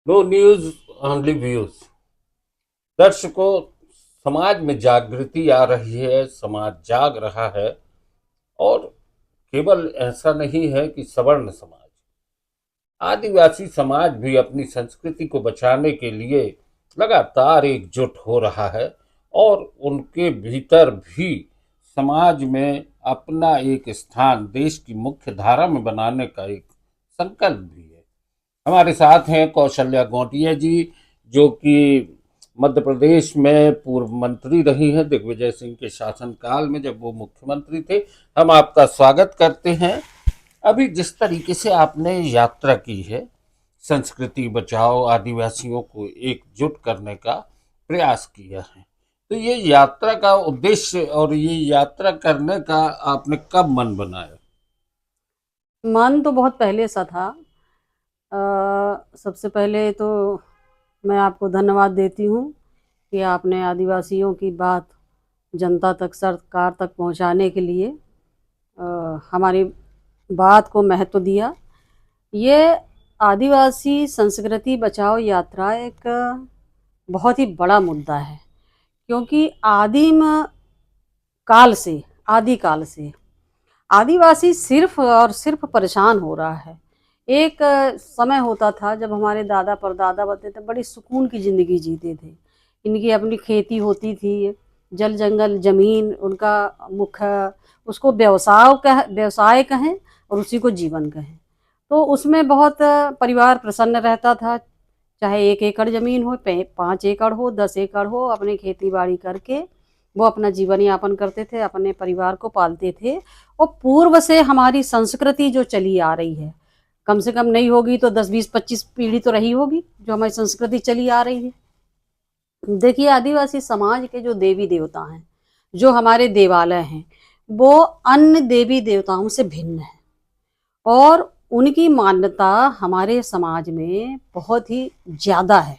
No news only views. दर्शकों, समाज में जागृति आ रही है, समाज जाग रहा है। और केवल ऐसा नहीं है कि सवर्ण समाज, आदिवासी समाज भी अपनी संस्कृति को बचाने के लिए लगातार एकजुट हो रहा है और उनके भीतर भी समाज में अपना एक स्थान देश की मुख्य धारा में बनाने का एक संकल्प भी है। हमारे साथ हैं कौशल्या गोटिया जी, जो कि मध्य प्रदेश में पूर्व मंत्री रही हैं दिग्विजय सिंह के शासनकाल में, जब वो मुख्यमंत्री थे। हम आपका स्वागत करते हैं। अभी जिस तरीके से आपने यात्रा की है, संस्कृति बचाओ, आदिवासियों को एकजुट करने का प्रयास किया है, तो ये यात्रा का उद्देश्य और ये यात्रा करने का आपने कब मन बनाया? मन तो बहुत पहले सा था। सबसे पहले तो मैं आपको धन्यवाद देती हूँ कि आपने आदिवासियों की बात जनता तक, सरकार तक पहुँचाने के लिए हमारी बात को महत्व दिया। ये आदिवासी संस्कृति बचाओ यात्रा एक बहुत ही बड़ा मुद्दा है, क्योंकि आदिम काल से, आदिकाल से आदिवासी सिर्फ और सिर्फ परेशान हो रहा है। एक समय होता था जब हमारे दादा परदादा बताते थे, बड़ी सुकून की ज़िंदगी जीते थे। इनकी अपनी खेती होती थी, जल जंगल ज़मीन उनका मुख्य, उसको व्यवसाय कहें और उसी को जीवन कहें। तो उसमें बहुत परिवार प्रसन्न रहता था, चाहे 1 एकड़ ज़मीन हो, 5 एकड़ हो, 10 एकड़ हो, अपनी खेती बाड़ी करके वो अपना जीवन यापन करते थे, अपने परिवार को पालते थे। और पूर्व से हमारी संस्कृति जो चली आ रही है, कम से कम नहीं होगी तो 10, 20, 25 पीढ़ी तो रही होगी जो हमारी संस्कृति चली आ रही है। देखिए, आदिवासी समाज के जो देवी देवता हैं, जो हमारे देवालय हैं, वो अन्य देवी देवताओं से भिन्न है और उनकी मान्यता हमारे समाज में बहुत ही ज़्यादा है।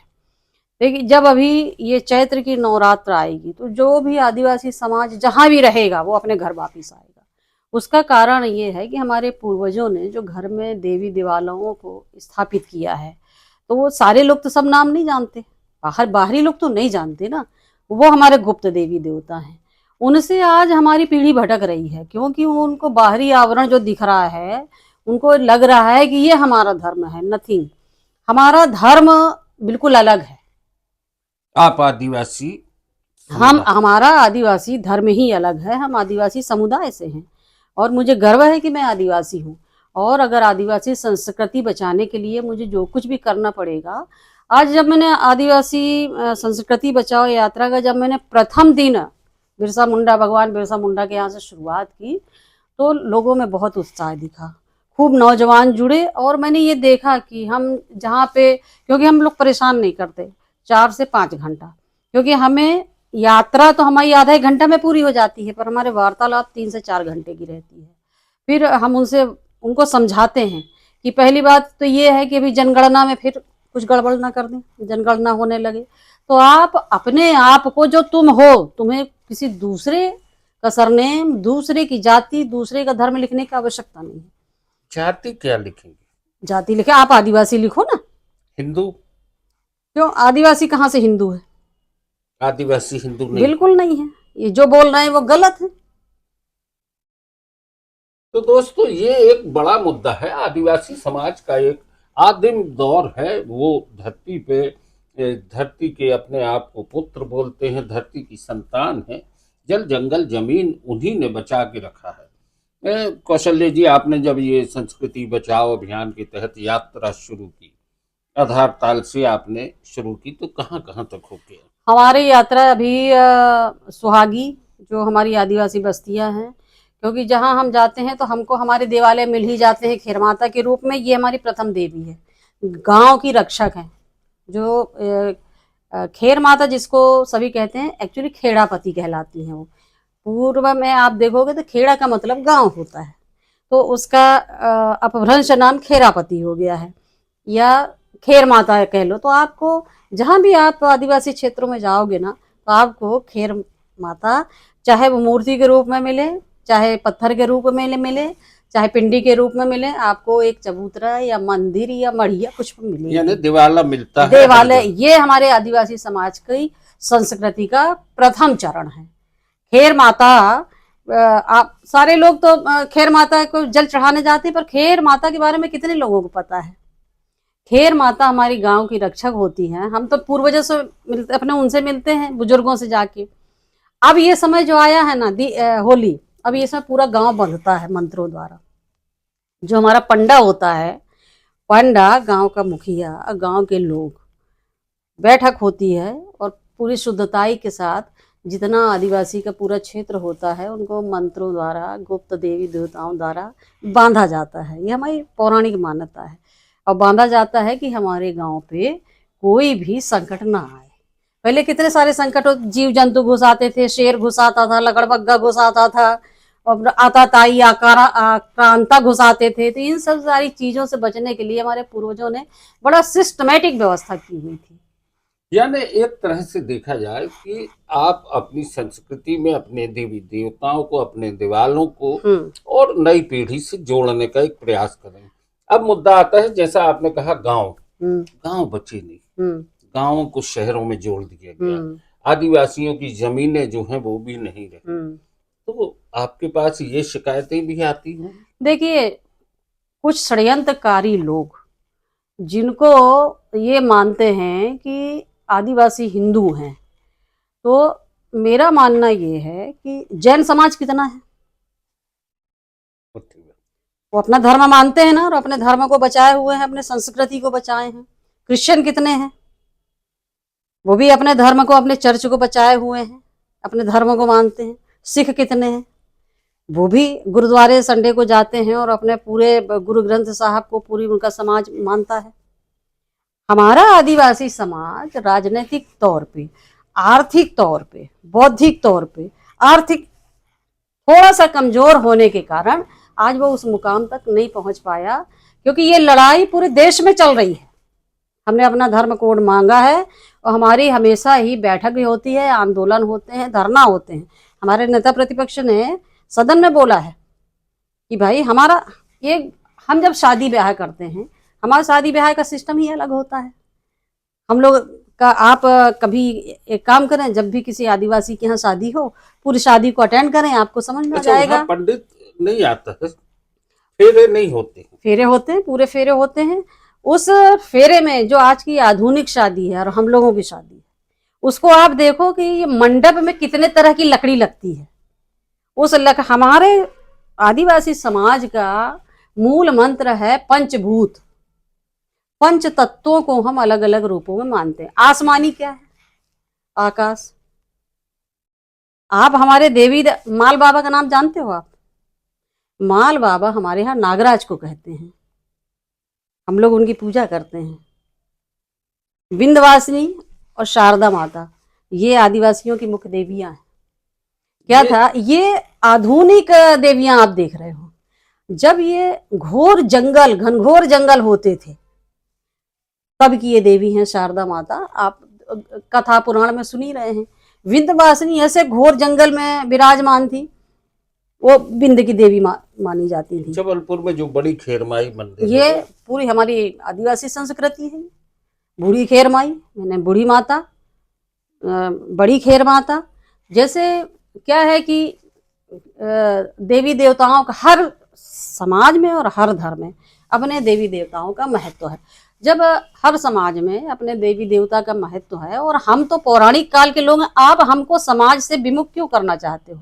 देखिए, जब अभी ये चैत्र की नवरात्र आएगी तो जो भी आदिवासी समाज जहाँ भी रहेगा वो अपने घर वापिस आएगा। उसका कारण ये है कि हमारे पूर्वजों ने जो घर में देवी देवालयों को स्थापित किया है, तो वो सारे लोग तो सब नाम नहीं जानते, बाहरी लोग तो नहीं जानते ना। वो हमारे गुप्त देवी देवता हैं, उनसे आज हमारी पीढ़ी भटक रही है, क्योंकि उनको बाहरी आवरण जो दिख रहा है, उनको लग रहा है कि ये हमारा धर्म है। नथिंग, हमारा धर्म बिल्कुल अलग है। आप आदिवासी हमारा आदिवासी धर्म ही अलग है। हम आदिवासी समुदाय से हैं और मुझे गर्व है कि मैं आदिवासी हूँ। और अगर आदिवासी संस्कृति बचाने के लिए मुझे जो कुछ भी करना पड़ेगा, आज जब मैंने आदिवासी संस्कृति बचाओ यात्रा का जब मैंने प्रथम दिन भगवान बिरसा मुंडा के यहाँ से शुरुआत की, तो लोगों में बहुत उत्साह दिखा, खूब नौजवान जुड़े। और मैंने ये देखा कि हम जहाँ पे, क्योंकि हम लोग परेशान नहीं करते 4 से 5 घंटा, क्योंकि हमें यात्रा तो हमारी आधा 1 घंटा में पूरी हो जाती है, पर हमारे वार्तालाप 3 से 4 घंटे की रहती है। फिर हम उनको समझाते हैं कि पहली बात तो ये है कि अभी जनगणना में फिर कुछ गड़बड़ ना कर दें, जनगणना होने लगे तो आप अपने आप को, जो तुम हो, तुम्हें किसी दूसरे का सरनेम, दूसरे की जाति, दूसरे का धर्म लिखने की आवश्यकता नहीं है। जाति क्या लिखेंगे? जाति लिखे, आप आदिवासी लिखो ना। हिंदू? क्यों, आदिवासी कहाँ से हिंदू है? आदिवासी हिंदू नहीं, बिल्कुल नहीं है। ये जो बोल रहे हैं वो गलत है। तो दोस्तों, ये एक बड़ा मुद्दा है। आदिवासी समाज का एक आदिम दौर है। वो धरती के अपने आप को पुत्र बोलते हैं, धरती की संतान है। जल जंगल जमीन उन्हीं ने बचा के रखा है। कौशल्य जी, आपने जब ये संस्कृति बचाओ अभियान के तहत यात्रा शुरू की, आधार ताल से आपने शुरू की, तो कहाँ कहाँ तक हो गया? हमारी यात्रा अभी सुहागी, जो हमारी आदिवासी बस्तियां हैं, क्योंकि जहाँ हम जाते हैं तो हमको हमारे देवालय मिल ही जाते हैं खेर माता के रूप में। ये हमारी प्रथम देवी है, गांव की रक्षक है। जो खेर माता जिसको सभी कहते हैं, एक्चुअली खेड़ापति कहलाती हैं वो। पूर्व में आप देखोगे तो खेड़ा का मतलब गांव होता है, तो उसका अपभ्रंश नाम खेरापति हो गया है, या खेर माता कह लो। तो आपको जहाँ भी आप आदिवासी क्षेत्रों में जाओगे ना, तो आपको खेर माता चाहे वो मूर्ति के रूप में मिले, चाहे पत्थर के रूप में मिले, चाहे पिंडी के रूप में मिले, आपको एक चबूतरा या मंदिर या मढ़िया कुछ मिले, यानी दिवाला मिलता है। देवालय। ये हमारे आदिवासी समाज की संस्कृति का प्रथम चरण है। खेर माता, आप सारे लोग तो खेर माता को जल चढ़ाने जाते हैं, पर खेर माता के बारे में कितने लोगों को पता है? खेर माता हमारी गांव की रक्षक होती हैं। हम तो पूर्वजों से मिलते, अपने उनसे मिलते हैं, बुजुर्गों से जाके। अब ये समय जो आया है ना, होली, अब ये समय पूरा गांव बंधता है मंत्रों द्वारा। जो हमारा पंडा होता है, पंडा गांव का मुखिया, गांव के लोग, बैठक होती है और पूरी शुद्धताई के साथ जितना आदिवासी का पूरा क्षेत्र होता है उनको मंत्रों द्वारा, गुप्त देवी देवताओं द्वारा बांधा जाता है। ये हमारी पौराणिक मान्यता है। और बांधा जाता है कि हमारे गांव पे कोई भी संकट ना आए। पहले कितने सारे संकट, जीव जंतु घुस आते थे, शेर घुस आता था, लकड़बग्गा घुस आता था, और आताताई आक्रांता घुस आते थे। तो इन सब सारी चीजों से बचने के लिए हमारे पूर्वजों ने बड़ा सिस्टमेटिक व्यवस्था की हुई थी। यानी एक तरह से देखा जाए कि आप अपनी संस्कृति में अपने देवी देवताओं को, अपने दिवालों को और नई पीढ़ी से जोड़ने का एक प्रयास करें। अब मुद्दा आता है, जैसा आपने कहा, गांव गांव बचे नहीं, गांवों को शहरों में जोड़ दिया गया, आदिवासियों की जमीनें जो हैं वो भी नहीं रही। तो आपके पास ये शिकायतें भी आती हैं? देखिए, कुछ षड्यंत्रकारी लोग जिनको ये मानते हैं कि आदिवासी हिंदू हैं, तो मेरा मानना ये है कि जैन समाज कितना है, वो अपना धर्म मानते हैं ना, और अपने धर्म को बचाए हुए हैं, अपने संस्कृति को बचाए हैं। क्रिश्चियन कितने हैं, वो भी अपने धर्म को, अपने चर्च को बचाए हुए हैं, अपने धर्म को मानते हैं। सिख कितने हैं, वो भी गुरुद्वारे संडे को जाते हैं और अपने पूरे गुरु ग्रंथ साहब को पूरी उनका समाज मानता है। हमारा आदिवासी समाज राजनीतिक तौर पे, आर्थिक तौर पे, बौद्धिक तौर पे, आर्थिक थोड़ा सा कमजोर होने के कारण आज वो उस मुकाम तक नहीं पहुंच पाया, क्योंकि ये लड़ाई पूरे देश में चल रही है। हमने अपना धर्म कोड मांगा है और हमारी हमेशा ही बैठक भी होती है, आंदोलन होते हैं, धरना होते हैं। हमारे नेता प्रतिपक्ष ने सदन में बोला है कि भाई हमारा ये, हम जब शादी ब्याह करते हैं, हमारा शादी ब्याह का सिस्टम ही अलग होता है हम लोग का। आप कभी एक काम करें, जब भी किसी आदिवासी के यहाँ शादी हो, पूरी शादी को अटेंड करें, आपको समझ में आ जाएगा। पंडित नहीं आता है, फेरे नहीं होते, फेरे होते हैं, पूरे फेरे होते हैं। उस फेरे में जो आज की आधुनिक शादी है और हम लोगों की शादी है, उसको आप देखो कि ये मंडप में कितने तरह की लकड़ी लगती है। हमारे आदिवासी समाज का मूल मंत्र है पंचभूत। पंच तत्वों को हम अलग अलग रूपों में मानते हैं। आसमानी क्या है? आकाश। आप हमारे देवी माल बाबा का नाम जानते हो? आप माल बाबा हमारे यहाँ नागराज को कहते हैं, हम लोग उनकी पूजा करते हैं। विंध्यवासिनी और शारदा माता, ये आदिवासियों की मुख्य देवियां हैं। क्या था, ये आधुनिक देवियां आप देख रहे हो। जब ये घोर जंगल, घनघोर जंगल होते थे, तब की ये देवी हैं शारदा माता। आप कथा पुराण में सुनी रहे हैं। विंध्यवासिनी ऐसे घोर जंगल में विराजमान थी, वो विंध्य की देवी मानी जाती थी। जबलपुर में जो बड़ी खेरमाई मंदिर, ये पूरी हमारी आदिवासी संस्कृति है। बूढ़ी खेरमाई, मैंने बूढ़ी माता, बड़ी खेर माता। जैसे क्या है कि देवी देवताओं का हर समाज में और हर धर्म में अपने देवी देवताओं का महत्व है। जब हर समाज में अपने देवी देवता का महत्व है, और हम तो पौराणिक काल के लोग हैं, आप हमको समाज से विमुख क्यों करना चाहते हो?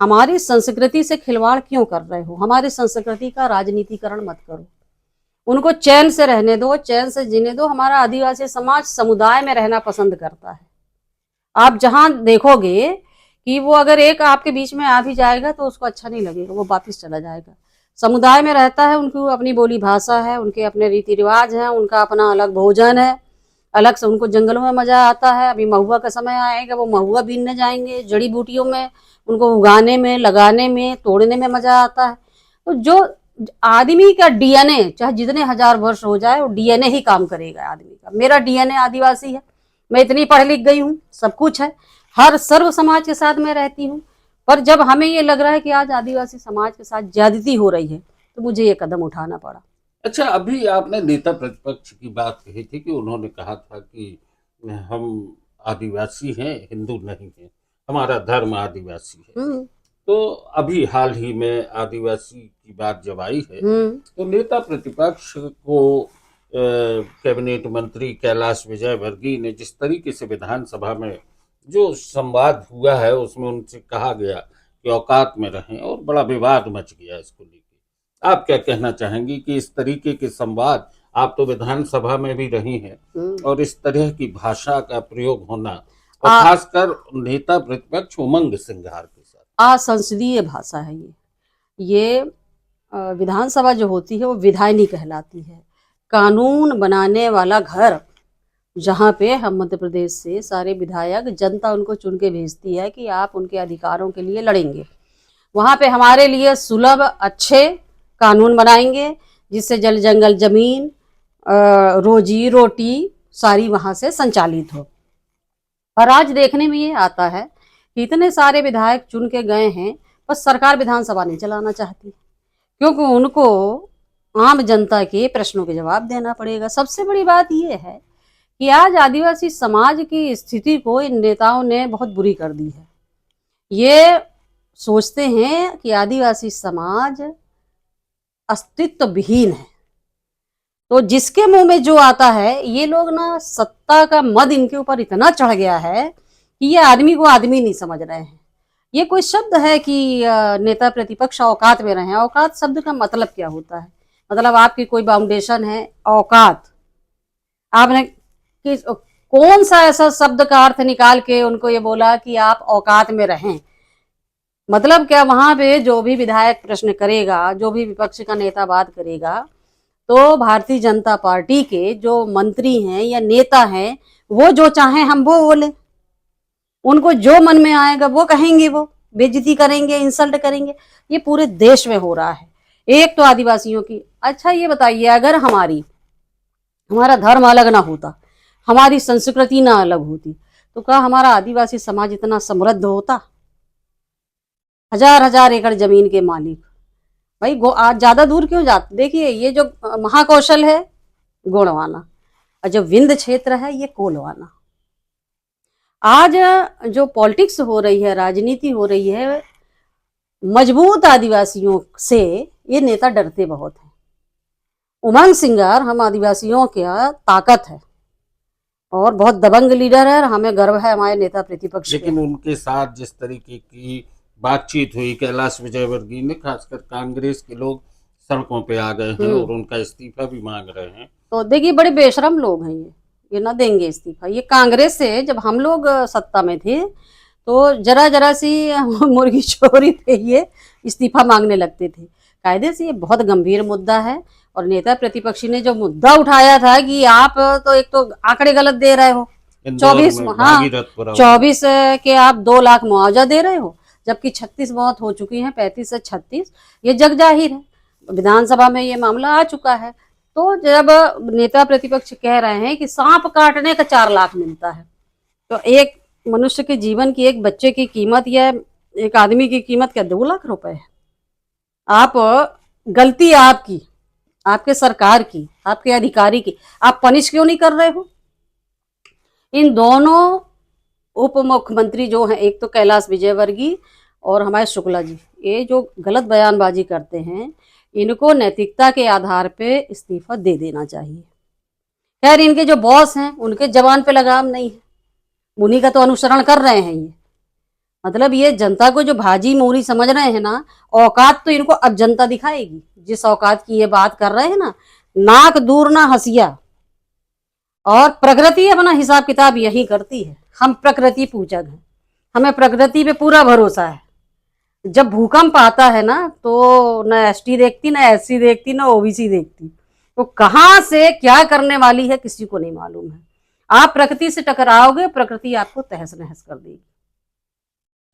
हमारी संस्कृति से खिलवाड़ क्यों कर रहे हो? हमारी संस्कृति का राजनीतिकरण मत करो, उनको चैन से रहने दो, चैन से जीने दो। हमारा आदिवासी समाज समुदाय में रहना पसंद करता है। आप जहां देखोगे कि वो अगर एक आपके बीच में आ भी जाएगा तो उसको अच्छा नहीं लगेगा, वो वापस चला जाएगा। समुदाय में रहता है, उनकी अपनी बोली भाषा है, उनके अपने रीति रिवाज हैं, उनका अपना अलग भोजन है, अलग से उनको जंगलों में मजा आता है। अभी महुआ का समय आएगा, वो महुआ बीनने जाएंगे, जड़ी बूटियों में उनको उगाने में, लगाने में, तोड़ने में मजा आता है। तो जो आदमी का डीएनए चाहे जितने हजार वर्ष हो जाए, वो डीएनए ही काम करेगा आदमी का। मेरा डीएनए आदिवासी है, मैं इतनी पढ़ लिख गई हूँ, सब कुछ है, हर सर्व समाज के साथ मैं रहती हूँ। पर जब हमें ये लग रहा है कि आज आदिवासी समाज के साथ ज्यादती हो रही है, तो मुझे ये कदम उठाना पड़ा। अच्छा, अभी आपने नेता प्रतिपक्ष की बात कही थी कि उन्होंने कहा था कि हम आदिवासी हैं, हिंदू नहीं हैं, हमारा धर्म आदिवासी है। तो अभी हाल ही में आदिवासी की बात जब आई है, तो नेता प्रतिपक्ष को कैबिनेट मंत्री कैलाश विजयवर्गीय ने जिस तरीके से विधानसभा में जो संवाद हुआ है, उसमें उनसे कहा गया कि औकात में रहें, और बड़ा विवाद मच गया इसको लेकर। आप क्या कहना चाहेंगी कि इस तरीके के संवाद, आप तो विधानसभा में भी रही हैं, और इस तरह की भाषा का प्रयोग होना, और खासकर नेता प्रतिपक्ष उमंग सिंघार के साथ, असंसदीय भाषा है ये विधानसभा जो होती है वो विधायनी कहलाती है, कानून बनाने वाला घर, जहाँ पे हम मध्य प्रदेश से सारे विधायक, जनता उनको चुन के भेजती है कि आप उनके अधिकारों के लिए लड़ेंगे। वहाँ पे हमारे लिए सुलभ अच्छे कानून बनाएंगे, जिससे जल जंगल जमीन, रोजी रोटी सारी वहाँ से संचालित हो। और आज देखने में ये आता है कि इतने सारे विधायक चुन के गए हैं, बस सरकार विधानसभा नहीं चलाना चाहती, क्योंकि उनको आम जनता के प्रश्नों के जवाब देना पड़ेगा। सबसे बड़ी बात ये है कि आज आदिवासी समाज की स्थिति को इन नेताओं ने बहुत बुरी कर दी है। ये सोचते हैं कि आदिवासी समाज अस्तित्व विहीन है, तो जिसके मुंह में जो आता है, ये लोग ना, सत्ता का मद इनके ऊपर इतना चढ़ गया है कि ये आदमी को आदमी नहीं समझ रहे हैं। ये कोई शब्द है कि नेता प्रतिपक्ष औकात में रहे। औकात शब्द का मतलब क्या होता है? मतलब आपकी कोई बाउंडेशन है, औकात, आपने कौन सा ऐसा शब्द का अर्थ निकाल के उनको ये बोला कि आप औकात में रहें? मतलब क्या? वहां पे जो भी विधायक प्रश्न करेगा, जो भी विपक्ष का नेता बात करेगा, तो भारतीय जनता पार्टी के जो मंत्री हैं या नेता हैं, वो जो चाहें हम वो बोले, उनको जो मन में आएगा वो कहेंगे, वो बेइज्जती करेंगे, इंसल्ट करेंगे। ये पूरे देश में हो रहा है। एक तो आदिवासियों की। अच्छा ये बताइए, अगर हमारा धर्म अलग ना होता, हमारी संस्कृति ना अलग होती, तो क्या हमारा आदिवासी समाज इतना समृद्ध होता? हजार हजार एकड़ जमीन के मालिक, भाई आज ज्यादा दूर क्यों जाते? देखिए, ये जो महाकौशल है गोंडवाना, और जो विंध्य क्षेत्र है ये कोलवाना। आज जो पॉलिटिक्स हो रही है, राजनीति हो रही है, मजबूत आदिवासियों से ये नेता डरते बहुत हैं। उमंग सिंगार हम आदिवासियों की ताकत है और बहुत दबंग लीडर है, और हमें गर्व है हमारे नेता प्रतिपक्ष। लेकिन उनके साथ जिस तरीके की बातचीत हुई कैलाश विजयवर्गीय ने, खासकर कांग्रेस के लोग सड़कों पे आ गए हैं और उनका इस्तीफा भी मांग रहे हैं। तो देखिए, बड़े बेशरम लोग हैं ये ना देंगे इस्तीफा। ये कांग्रेस से जब हम लोग सत्ता में थे, तो जरा जरा सी मुर्गी चोरी पे ये इस्तीफा मांगने लगते थे। कायदे से ये बहुत गंभीर मुद्दा है, और नेता प्रतिपक्षी ने जो मुद्दा उठाया था कि आप तो एक तो आंकड़े गलत दे रहे हो, 24 के आप 2 लाख मुआवजा दे रहे हो, जबकि 36 मौत हो चुकी है, 35 से 36, ये जग जाहिर है। विधानसभा में ये मामला आ चुका है। तो जब नेता प्रतिपक्ष कह रहे हैं कि सांप काटने का 4 लाख मिलता है, तो एक मनुष्य के जीवन की, एक बच्चे की कीमत या एक आदमी की कीमत क्या 2 लाख रुपए है? आप गलती आपकी, आपके सरकार की, आपके अधिकारी की, आप पनिश क्यों नहीं कर रहे हो? इन दोनों उप मुख्यमंत्री जो हैं, एक तो कैलाश विजयवर्गीय और हमारे शुक्ला जी, ये जो गलत बयानबाजी करते हैं, इनको नैतिकता के आधार पे इस्तीफा दे देना चाहिए। खैर, इनके जो बॉस हैं उनके जवान पे लगाम नहीं है, उन्हीं का तो अनुसरण कर रहे हैं ये। मतलब ये जनता को जो भाजी मोरी समझ रहे हैं ना, औकात तो इनको अब जनता दिखाएगी। जिस औकात की ये बात कर रहे हैं ना, नाक दूर ना हंसिया। और प्रकृति अपना हिसाब किताब यही करती है। हम प्रकृति पूजक हैं, हमें प्रकृति पे पूरा भरोसा है। जब भूकंप आता है ना तो न एसटी देखती, न एससी देखती, न ओबीसी देखती, तो कहाँ से क्या करने वाली है किसी को नहीं मालूम है। आप प्रकृति से टकराओगे, प्रकृति आपको तहस नहस कर देगी।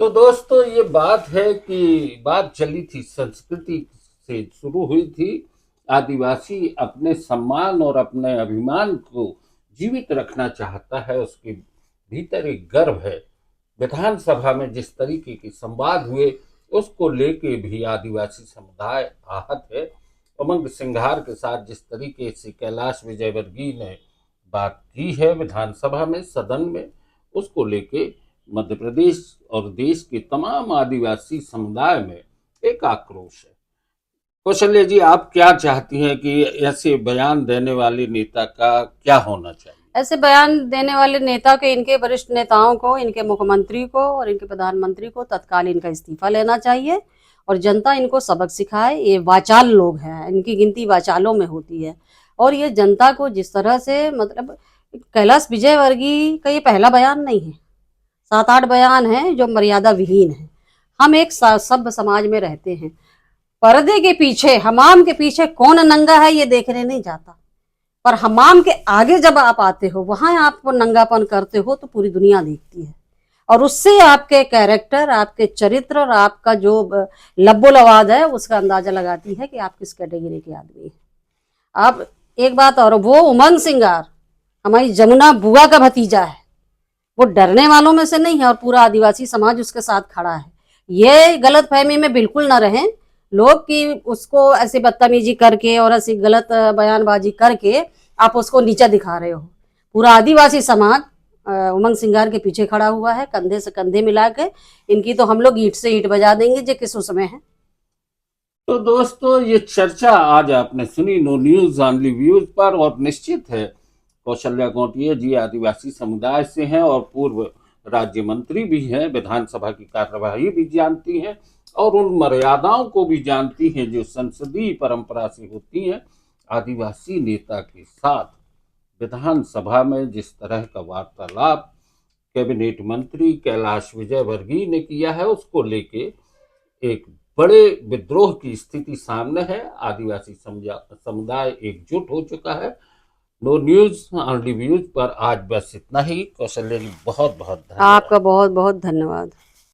तो दोस्तों ये बात है कि बात चली थी संस्कृति से शुरू हुई थी। आदिवासी अपने सम्मान और अपने अभिमान को जीवित रखना चाहता है, उसके भीतर एक गर्व है। विधानसभा में जिस तरीके के संवाद हुए उसको लेके भी आदिवासी समुदाय आहत है। उमंग सिंघार के साथ जिस तरीके से कैलाश विजयवर्गीय ने बात की है विधानसभा में, सदन में, उसको लेके मध्य प्रदेश और देश के तमाम आदिवासी समुदाय में एक आक्रोश है। कौशल्या जी, आप क्या चाहती हैं कि ऐसे बयान देने वाले नेता का क्या होना चाहिए? ऐसे बयान देने वाले नेता के, इनके वरिष्ठ नेताओं को, इनके मुख्यमंत्री को और इनके प्रधानमंत्री को तत्काल इनका इस्तीफा लेना चाहिए और जनता इनको सबक सिखाए। ये वाचाल लोग हैं, इनकी गिनती वाचालों में होती है। और ये जनता को जिस तरह से, मतलब कैलाश विजयवर्गीय का ये पहला बयान नहीं है, 7-8 बयान हैं जो मर्यादा विहीन है। हम एक सभ्य समाज में रहते हैं। पर्दे के पीछे, हमाम के पीछे कौन नंगा है ये देखने नहीं जाता, पर हमाम के आगे जब आप आते हो, वहां आप नंगापन करते हो तो पूरी दुनिया देखती है। और उससे आपके कैरेक्टर, आपके चरित्र और आपका जो लब्बो लवाद है उसका अंदाजा लगाती है कि आप किस कैटेगरी के आदमी हैं। अब एक बात और, वो उमंग सिंगार हमारी जमुना बुआ का भतीजा है, वो डरने वालों में से नहीं है और पूरा आदिवासी समाज उसके साथ खड़ा है। ये गलत फहमी में बिल्कुल ना रहें लोग कि उसको ऐसे बदतमीजी करके और ऐसी गलत बयानबाजी करके आप उसको नीचा दिखा रहे हो। पूरा आदिवासी समाज उमंग सिंगार के पीछे खड़ा हुआ है, कंधे से कंधे मिला के। इनकी तो हम लोग ईंट से ईंट बजा देंगे जो किस उसमें है। तो दोस्तों ये चर्चा आज आपने सुनी नो न्यूज ऑनली व्यूज पर, और निश्चित है कौशल्या गोटिया जी आदिवासी समुदाय से हैं और पूर्व राज्य मंत्री भी हैं, विधानसभा की कार्यवाही भी जानती हैं और उन मर्यादाओं को भी जानती हैं जो संसदीय परंपरा से होती हैं। आदिवासी नेता के साथ विधानसभा में जिस तरह का वार्तालाप कैबिनेट मंत्री कैलाश विजयवर्गीय ने किया है, उसको लेके एक बड़े विद्रोह की स्थिति सामने है। आदिवासी समुदाय एकजुट हो चुका है। नो न्यूज ऑनली व्यूज पर आज बस इतना ही। कौशल्या जी बहुत बहुत धन्यवाद। आपका बहुत बहुत धन्यवाद।